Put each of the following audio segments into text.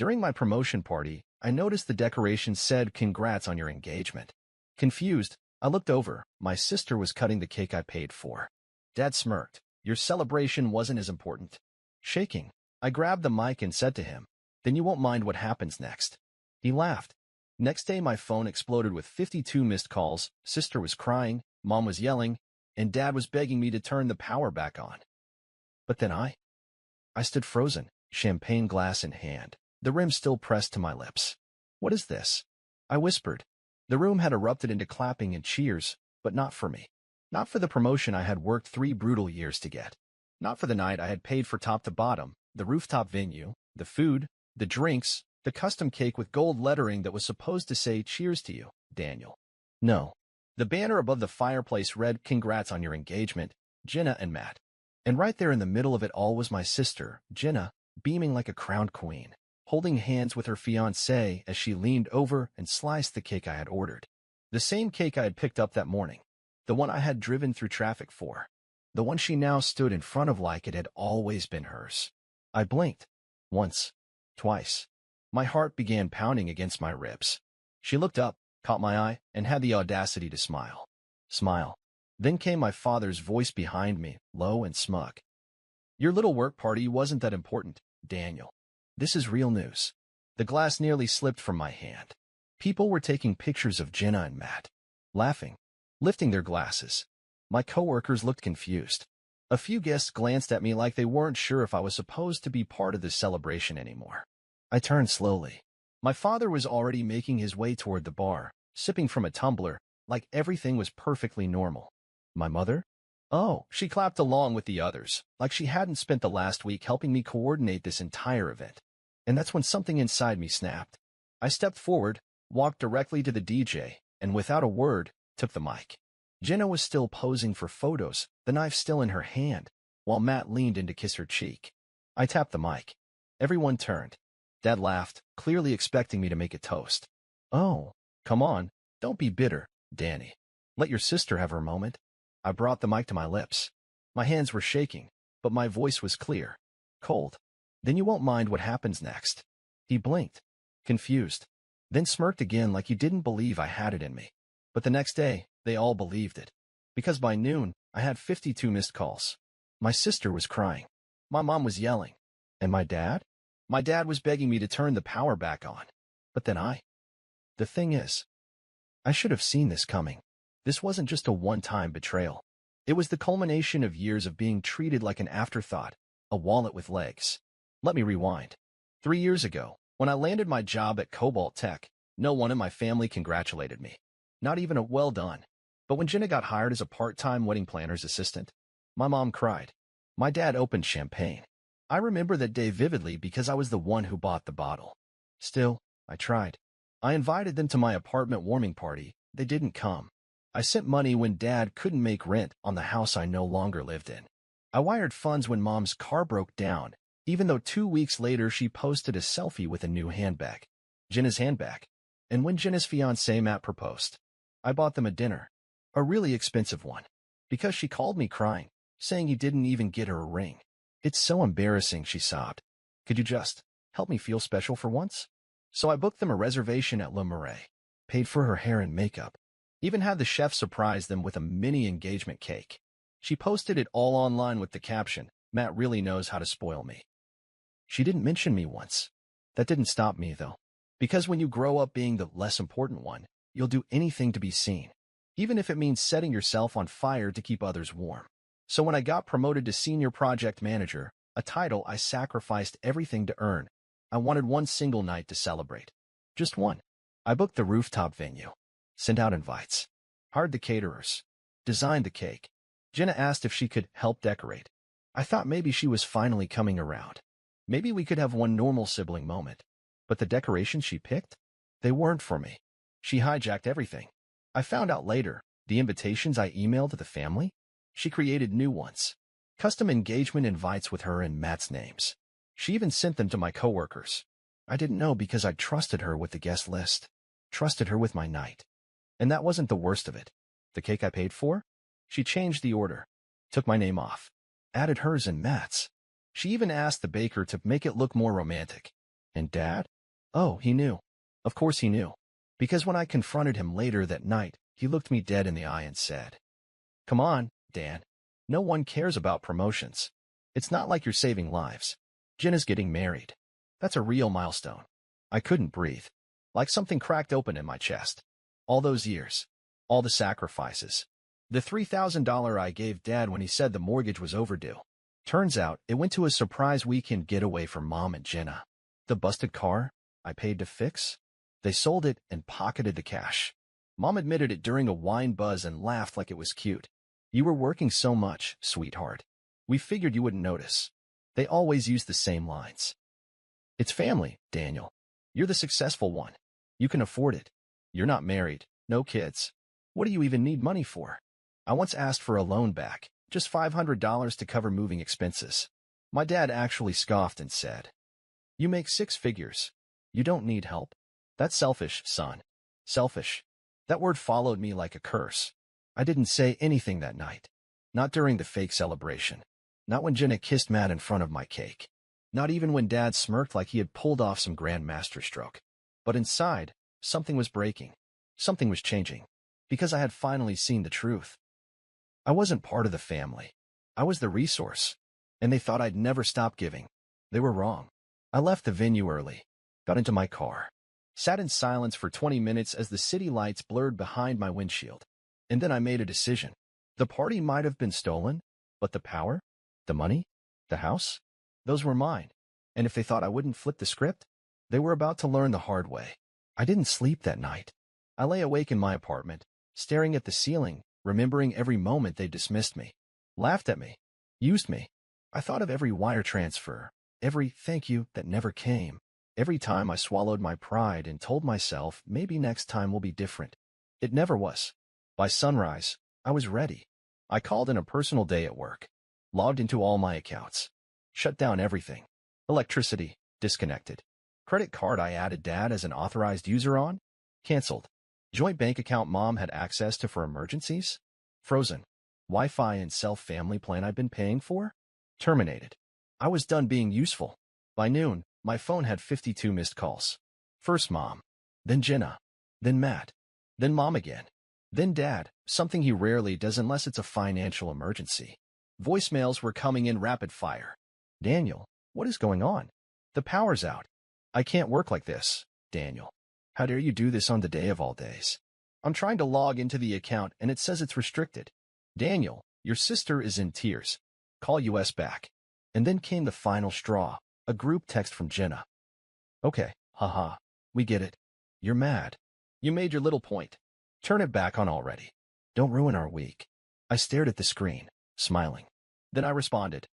During my promotion party, I noticed the decoration said, "Congrats on your engagement." Confused, I looked over. My sister was cutting the cake I paid for. Dad smirked. "Your celebration wasn't as important." Shaking, I grabbed the mic and said to him, "Then you won't mind what happens next." He laughed. Next day, my phone exploded with 52 missed calls. Sister was crying, Mom was yelling, and Dad was begging me to turn the power back on. But then I stood frozen, champagne glass in hand, the rim still pressed to my lips. "What is this?" I whispered. The room had erupted into clapping and cheers, but not for me. Not for the promotion I had worked 3 brutal years to get. Not for the night I had paid for top to bottom, the rooftop venue, the food, the drinks, the custom cake with gold lettering that was supposed to say, "Cheers to you, Daniel." No. The banner above the fireplace read, "Congrats on your engagement, Jenna and Matt." And right there in the middle of it all was my sister, Jenna, beaming like a crowned queen, holding hands with her fiancé as she leaned over and sliced the cake I had ordered. The same cake I had picked up that morning. The one I had driven through traffic for. The one she now stood in front of like it had always been hers. I blinked. Once. Twice. My heart began pounding against my ribs. She looked up, caught my eye, and had the audacity to smile. Smile. Then came my father's voice behind me, low and smug. "Your little work party wasn't that important, Daniel. This is real news." The glass nearly slipped from my hand. People were taking pictures of Jenna and Matt, laughing, lifting their glasses. My coworkers looked confused. A few guests glanced at me like they weren't sure if I was supposed to be part of this celebration anymore. I turned slowly. My father was already making his way toward the bar, sipping from a tumbler, like everything was perfectly normal. My mother? Oh, she clapped along with the others, like she hadn't spent the last week helping me coordinate this entire event. And that's when something inside me snapped. I stepped forward, walked directly to the DJ, and without a word, took the mic. Jenna was still posing for photos, the knife still in her hand, while Matt leaned in to kiss her cheek. I tapped the mic. Everyone turned. Dad laughed, clearly expecting me to make a toast. "Oh, come on, don't be bitter, Danny. Let your sister have her moment." I brought the mic to my lips. My hands were shaking, but my voice was clear. Cold. "Then you won't mind what happens next." He blinked, confused, then smirked again like he didn't believe I had it in me. But the next day, they all believed it. Because by noon, I had 52 missed calls. My sister was crying. My mom was yelling. And my dad? My dad was begging me to turn the power back on. But then The thing is, I should have seen this coming. This wasn't just a one-time betrayal. It was the culmination of years of being treated like an afterthought, a wallet with legs. Let me rewind. 3 years ago, when I landed my job at Cobalt Tech, no one in my family congratulated me. Not even a "well done." But when Jenna got hired as a part-time wedding planner's assistant, my mom cried. My dad opened champagne. I remember that day vividly because I was the one who bought the bottle. Still, I tried. I invited them to my apartment warming party. They didn't come. I sent money when Dad couldn't make rent on the house I no longer lived in. I wired funds when Mom's car broke down, even though 2 weeks later she posted a selfie with a new handbag. Jenna's handbag. And when Jenna's fiancé Matt proposed, I bought them a dinner. A really expensive one. Because she called me crying, saying he didn't even get her a ring. "It's so embarrassing," she sobbed. "Could you just help me feel special for once?" So I booked them a reservation at Le Marais, paid for her hair and makeup, even had the chef surprise them with a mini engagement cake. She posted it all online with the caption, "Matt really knows how to spoil me." She didn't mention me once. That didn't stop me, though. Because when you grow up being the less important one, you'll do anything to be seen, even if it means setting yourself on fire to keep others warm. So when I got promoted to senior project manager, a title I sacrificed everything to earn, I wanted one single night to celebrate. Just one. I booked the rooftop venue, sent out invites, hired the caterers, designed the cake. Jenna asked if she could help decorate. I thought maybe she was finally coming around. Maybe we could have one normal sibling moment. But the decorations she picked? They weren't for me. She hijacked everything. I found out later, the invitations I emailed to the family? She created new ones. Custom engagement invites with her and Matt's names. She even sent them to my coworkers. I didn't know because I trusted her with the guest list. Trusted her with my night. And that wasn't the worst of it. The cake I paid for? She changed the order. Took my name off. Added hers and Matt's. She even asked the baker to make it look more romantic. And Dad? Oh, he knew. Of course he knew. Because when I confronted him later that night, he looked me dead in the eye and said, "Come on, Dan. No one cares about promotions. It's not like you're saving lives. Jenna's getting married. That's a real milestone." I couldn't breathe. Like something cracked open in my chest. All those years. All the sacrifices. The $3,000 I gave Dad when he said the mortgage was overdue. Turns out, it went to a surprise weekend getaway for Mom and Jenna. The busted car I paid to fix? They sold it and pocketed the cash. Mom admitted it during a wine buzz and laughed like it was cute. "You were working so much, sweetheart. We figured you wouldn't notice." They always use the same lines. "It's family, Daniel. You're the successful one. You can afford it. You're not married, no kids. What do you even need money for?" I once asked for a loan back, just $500 to cover moving expenses. My dad actually scoffed and said, "You make six figures. You don't need help. That's selfish, son. Selfish." That word followed me like a curse. I didn't say anything that night. Not during the fake celebration. Not when Jenna kissed Matt in front of my cake. Not even when Dad smirked like he had pulled off some grand masterstroke. But inside, something was breaking. Something was changing. Because I had finally seen the truth. I wasn't part of the family. I was the resource. And they thought I'd never stop giving. They were wrong. I left the venue early. Got into my car. Sat in silence for 20 minutes as the city lights blurred behind my windshield. And then I made a decision. The party might have been stolen, but the power, the money, the house, those were mine. And if they thought I wouldn't flip the script, they were about to learn the hard way. I didn't sleep that night. I lay awake in my apartment, staring at the ceiling, remembering every moment they dismissed me, laughed at me, used me. I thought of every wire transfer, every thank you that never came. Every time I swallowed my pride and told myself maybe next time will be different. It never was. By sunrise, I was ready. I called in a personal day at work, logged into all my accounts, shut down everything. Electricity, disconnected. Credit card I added Dad as an authorized user on, canceled. Joint bank account Mom had access to for emergencies, frozen. Wi-Fi and self-family plan I'd been paying for, terminated. I was done being useful. By noon, my phone had 52 missed calls. First Mom, then Jenna, then Matt, then Mom again, then Dad, something he rarely does unless it's a financial emergency. Voicemails were coming in rapid fire. "Daniel, what is going on? The power's out. I can't work like this, Daniel. How dare you do this on the day of all days? I'm trying to log into the account and it says it's restricted. Daniel, your sister is in tears. Call US back." And then came the final straw, a group text from Jenna. "Okay, haha, we get it. You're mad. You made your little point. Turn it back on already. Don't ruin our week." I stared at the screen, smiling. Then I responded,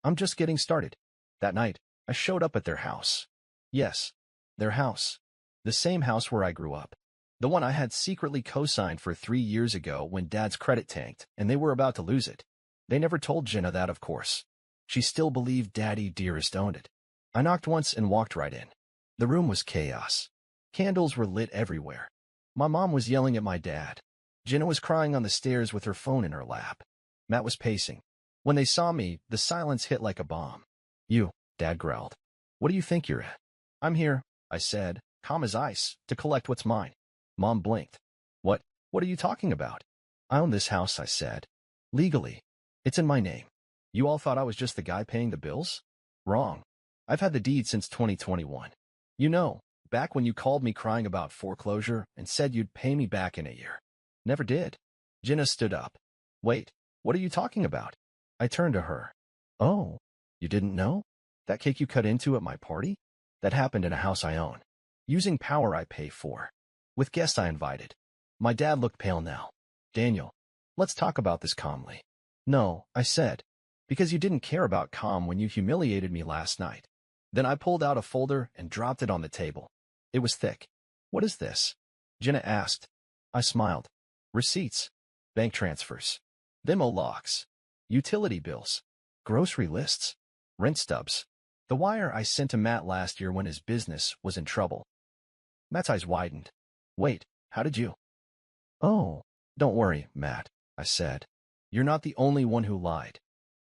"I'm just getting started." That night, I showed up at their house. Yes, their house. The same house where I grew up. The one I had secretly co-signed for 3 years ago when Dad's credit tanked and they were about to lose it. They never told Jenna that, of course. She still believed Daddy Dearest owned it. I knocked once and walked right in. The room was chaos. Candles were lit everywhere. My mom was yelling at my dad. Jenna was crying on the stairs with her phone in her lap. Matt was pacing. When they saw me, the silence hit like a bomb. "You," Dad growled. "What do you think you're at?" "I'm here," I said, calm as ice, "to collect what's mine." Mom blinked. What are you talking about?" "I own this house," I said. "Legally. It's in my name. You all thought I was just the guy paying the bills? Wrong. I've had the deed since 2021. You know, back when you called me crying about foreclosure and said you'd pay me back in a year. Never did." Jenna stood up. "Wait, what are you talking about?" I turned to her. "Oh, you didn't know? That cake you cut into at my party? That happened in a house I own. Using power I pay for. With guests I invited." My dad looked pale now. "Daniel, let's talk about this calmly." "No," I said, "because you didn't care about calm when you humiliated me last night." Then I pulled out a folder and dropped it on the table. It was thick. "What is this?" Jenna asked. I smiled. "Receipts, bank transfers, Venmo locks, utility bills, grocery lists, rent stubs. The wire I sent to Matt last year when his business was in trouble." Matt's eyes widened. "Wait, how did you?" "Oh, don't worry, Matt," I said. "You're not the only one who lied."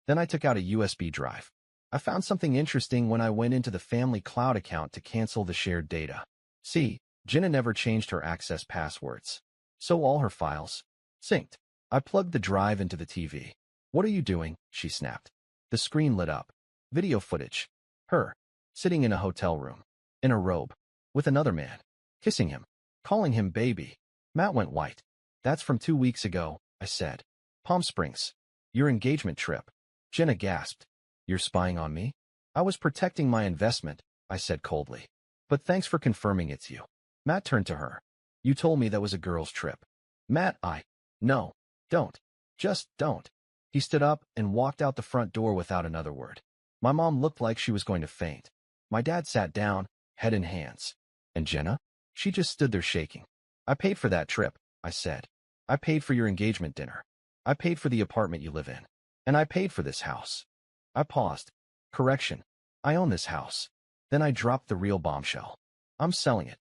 Then I took out a USB drive. I found something interesting when I went into the family cloud account to cancel the shared data. See, Jenna never changed her access passwords. So all her files synced. I plugged the drive into the TV. What are you doing? She snapped. The screen lit up. Video footage. Her, sitting in a hotel room, in a robe, with another man, kissing him, calling him baby. Matt went white. That's from 2 weeks ago, I said. Palm Springs. Your engagement trip. Jenna gasped. You're spying on me? I was protecting my investment, I said coldly. But thanks for confirming it's you. Matt turned to her. You told me that was a girl's trip. Matt, No, don't. Just don't. He stood up and walked out the front door without another word. My mom looked like she was going to faint. My dad sat down, head in hands. And Jenna? She just stood there shaking. I paid for that trip, I said. I paid for your engagement dinner. I paid for the apartment you live in. And I paid for this house. I paused. Correction. I own this house. Then I dropped the real bombshell. I'm selling it.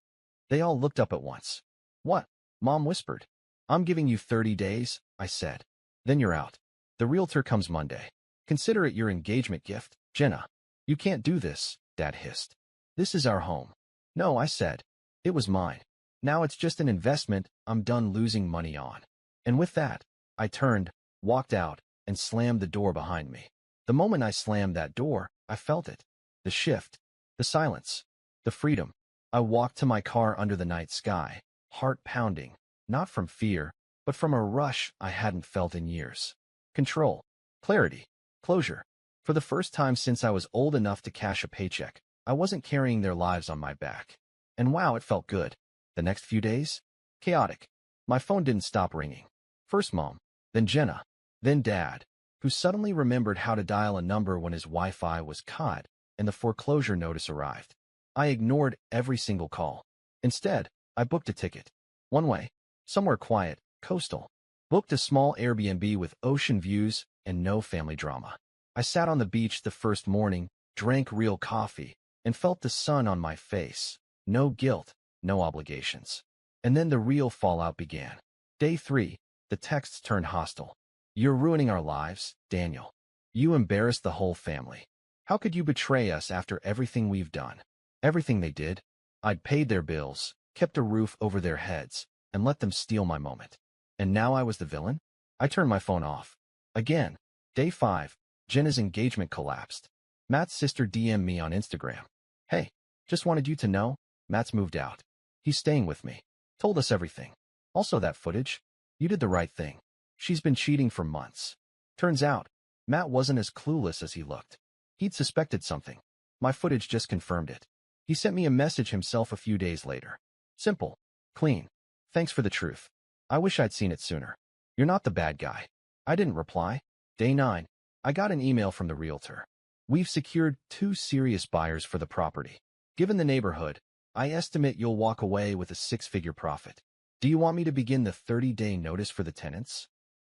They all looked up at once. What? Mom whispered. I'm giving you 30 days, I said. Then you're out. The realtor comes Monday. Consider it your engagement gift, Jenna. You can't do this, Dad hissed. This is our home. No, I said. It was mine. Now it's just an investment I'm done losing money on. And with that, I turned, walked out, and slammed the door behind me. The moment I slammed that door, I felt it. The shift, the silence, the freedom. I walked to my car under the night sky, heart pounding, not from fear, but from a rush I hadn't felt in years. Control, clarity, closure. For the first time since I was old enough to cash a paycheck, I wasn't carrying their lives on my back. And wow, it felt good. The next few days? Chaotic. My phone didn't stop ringing. First Mom, then Jenna, then Dad, who suddenly remembered how to dial a number when his Wi-Fi was cut and the foreclosure notice arrived. I ignored every single call. Instead, I booked a ticket. One way. Somewhere quiet, coastal. Booked a small Airbnb with ocean views and no family drama. I sat on the beach the first morning, drank real coffee, and felt the sun on my face. No guilt, no obligations. And then the real fallout began. Day 3, the texts turned hostile. You're ruining our lives, Daniel. You embarrassed the whole family. How could you betray us after everything we've done? Everything they did? I'd paid their bills, kept a roof over their heads, and let them steal my moment. And now I was the villain? I turned my phone off. Again. Day 5, Jenna's engagement collapsed. Matt's sister DM'd me on Instagram. Hey, just wanted you to know, Matt's moved out. He's staying with me. Told us everything. Also that footage. You did the right thing. She's been cheating for months. Turns out, Matt wasn't as clueless as he looked. He'd suspected something. My footage just confirmed it. He sent me a message himself a few days later. Simple. Clean. Thanks for the truth. I wish I'd seen it sooner. You're not the bad guy. I didn't reply. Day 9. I got an email from the realtor. We've secured 2 serious buyers for the property. Given the neighborhood, I estimate you'll walk away with a 6-figure profit. Do you want me to begin the 30-day notice for the tenants?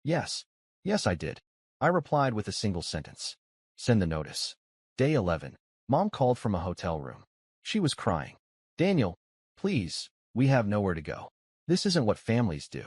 Yes. Yes, I did. I replied with a single sentence. Send the notice. Day 11. Mom called from a hotel room. She was crying. Daniel, please, we have nowhere to go. This isn't what families do.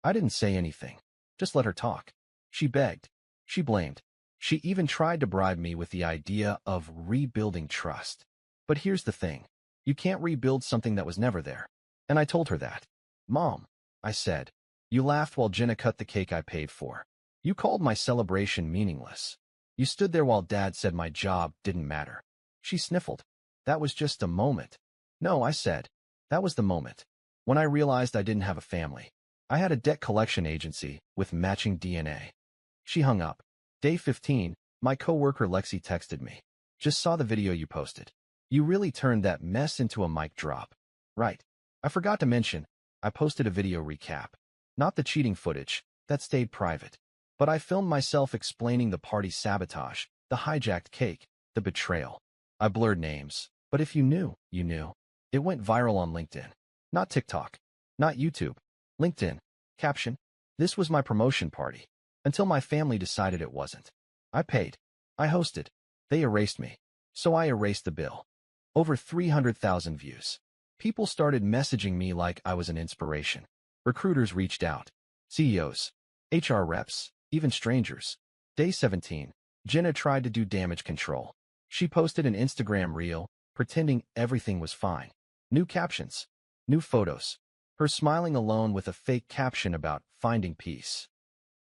I didn't say anything. Just let her talk. She begged. She blamed. She even tried to bribe me with the idea of rebuilding trust. But here's the thing. You can't rebuild something that was never there. And I told her that. Mom, I said. You laughed while Jenna cut the cake I paid for. You called my celebration meaningless. You stood there while Dad said my job didn't matter. She sniffled. That was just a moment. No, I said. That was the moment. When I realized I didn't have a family. I had a debt collection agency with matching DNA. She hung up. Day 15, my coworker Lexi texted me. Just saw the video you posted. You really turned that mess into a mic drop. Right. I forgot to mention, I posted a video recap. Not the cheating footage, that stayed private. But I filmed myself explaining the party sabotage, the hijacked cake, the betrayal. I blurred names, but if you knew, you knew. It went viral on LinkedIn. Not TikTok. Not YouTube. LinkedIn. Caption. This was my promotion party. Until my family decided it wasn't. I paid. I hosted. They erased me. So I erased the bill. Over 300,000 views. People started messaging me like I was an inspiration. Recruiters reached out. CEOs. HR reps. Even strangers. Day 17. Jenna tried to do damage control. She posted an Instagram reel, pretending everything was fine. New captions, new photos, her smiling alone with a fake caption about finding peace.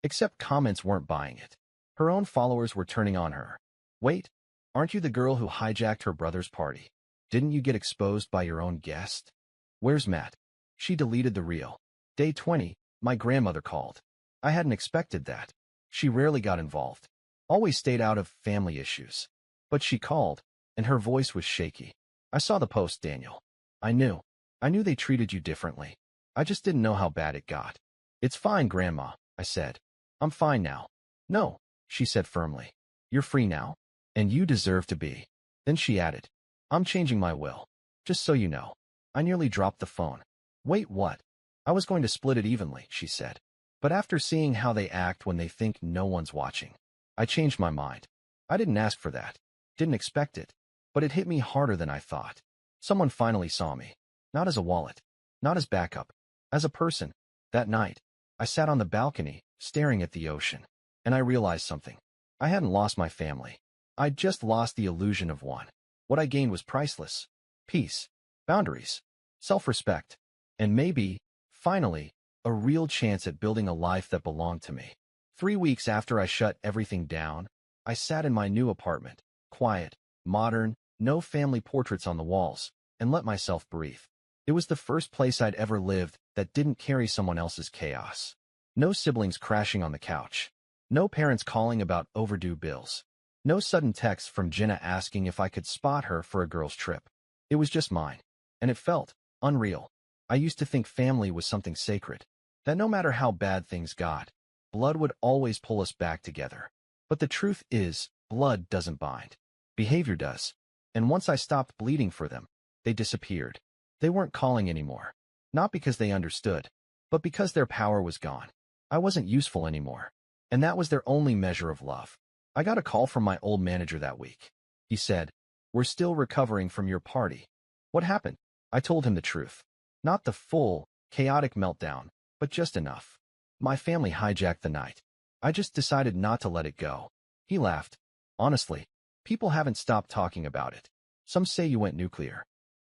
Except comments weren't buying it. Her own followers were turning on her. Wait, aren't you the girl who hijacked her brother's party? Didn't you get exposed by your own guest? Where's Matt? She deleted the reel. Day 20, my grandmother called. I hadn't expected that. She rarely got involved. Always stayed out of family issues. But she called, and her voice was shaky. I saw the post, Daniel. I knew. I knew they treated you differently. I just didn't know how bad it got. It's fine, Grandma, I said. I'm fine now. No, she said firmly. You're free now, and you deserve to be. Then she added, I'm changing my will. Just so you know. I nearly dropped the phone. Wait, what? I was going to split it evenly, she said. But after seeing how they act when they think no one's watching, I changed my mind. I didn't ask for that. Didn't expect it. But it hit me harder than I thought. Someone finally saw me. Not as a wallet. Not as backup. As a person. That night, I sat on the balcony, staring at the ocean. And I realized something. I hadn't lost my family. I'd just lost the illusion of one. What I gained was priceless. Peace. Boundaries. Self-respect. And maybe, finally, a real chance at building a life that belonged to me. 3 weeks after I shut everything down, I sat in my new apartment, quiet, modern, no family portraits on the walls, and let myself breathe. It was the first place I'd ever lived that didn't carry someone else's chaos. No siblings crashing on the couch. No parents calling about overdue bills. No sudden texts from Jenna asking if I could spot her for a girl's trip. It was just mine. And it felt unreal. I used to think family was something sacred, that no matter how bad things got, blood would always pull us back together. But the truth is, blood doesn't bind. Behavior does. And once I stopped bleeding for them, they disappeared. They weren't calling anymore. Not because they understood, but because their power was gone. I wasn't useful anymore. And that was their only measure of love. I got a call from my old manager that week. He said, "We're still recovering from your party." What happened? I told him the truth. Not the full, chaotic meltdown, but just enough. My family hijacked the night. I just decided not to let it go. He laughed. Honestly, people haven't stopped talking about it. Some say you went nuclear.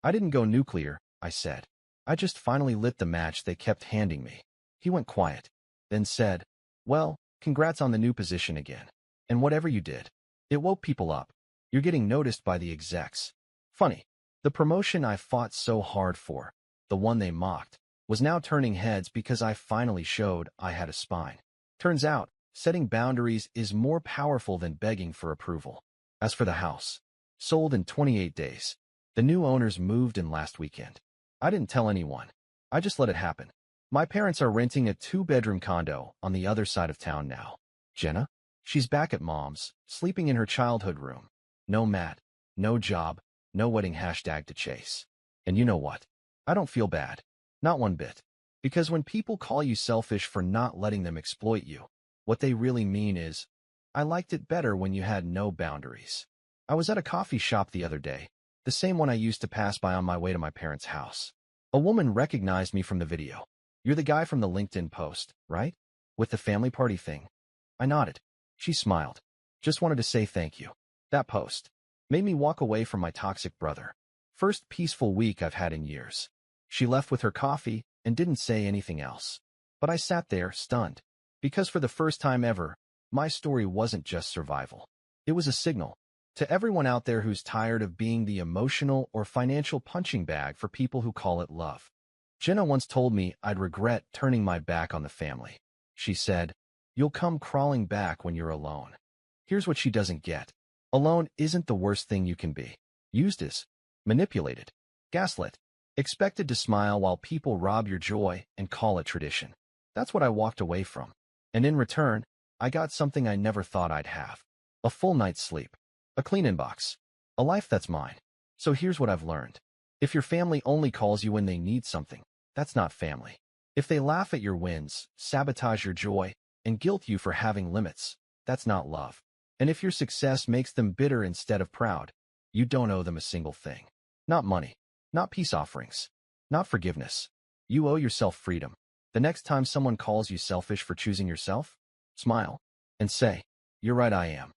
I didn't go nuclear, I said. I just finally lit the match they kept handing me. He went quiet, then said, "Well, congrats on the new position again. And whatever you did, it woke people up. You're getting noticed by the execs." Funny. The promotion I fought so hard for, the one they mocked, was now turning heads because I finally showed I had a spine. Turns out, setting boundaries is more powerful than begging for approval. As for the house, sold in 28 days. The new owners moved in last weekend. I didn't tell anyone. I just let it happen. My parents are renting a 2-bedroom condo on the other side of town now. Jenna? She's back at mom's, sleeping in her childhood room. No Matt, no job, no wedding hashtag to chase. And you know what? I don't feel bad. Not one bit. Because when people call you selfish for not letting them exploit you, what they really mean is, I liked it better when you had no boundaries. I was at a coffee shop the other day, the same one I used to pass by on my way to my parents' house. A woman recognized me from the video. "You're the guy from the LinkedIn post, right? With the family party thing?" I nodded. She smiled. "Just wanted to say thank you. That post made me walk away from my toxic brother. First peaceful week I've had in years." She left with her coffee and didn't say anything else. But I sat there, stunned. Because for the first time ever, my story wasn't just survival. It was a signal. To everyone out there who's tired of being the emotional or financial punching bag for people who call it love. Jenna once told me I'd regret turning my back on the family. She said, "You'll come crawling back when you're alone." Here's what she doesn't get. Alone isn't the worst thing you can be. Used as, manipulated, gaslit, expected to smile while people rob your joy and call it tradition. That's what I walked away from. And in return, I got something I never thought I'd have. A full night's sleep. A clean inbox. A life that's mine. So here's what I've learned. If your family only calls you when they need something, that's not family. If they laugh at your wins, sabotage your joy, and guilt you for having limits, that's not love. And if your success makes them bitter instead of proud, you don't owe them a single thing. Not money. Not peace offerings. Not forgiveness. You owe yourself freedom. The next time someone calls you selfish for choosing yourself, smile and say, "You're right, I am."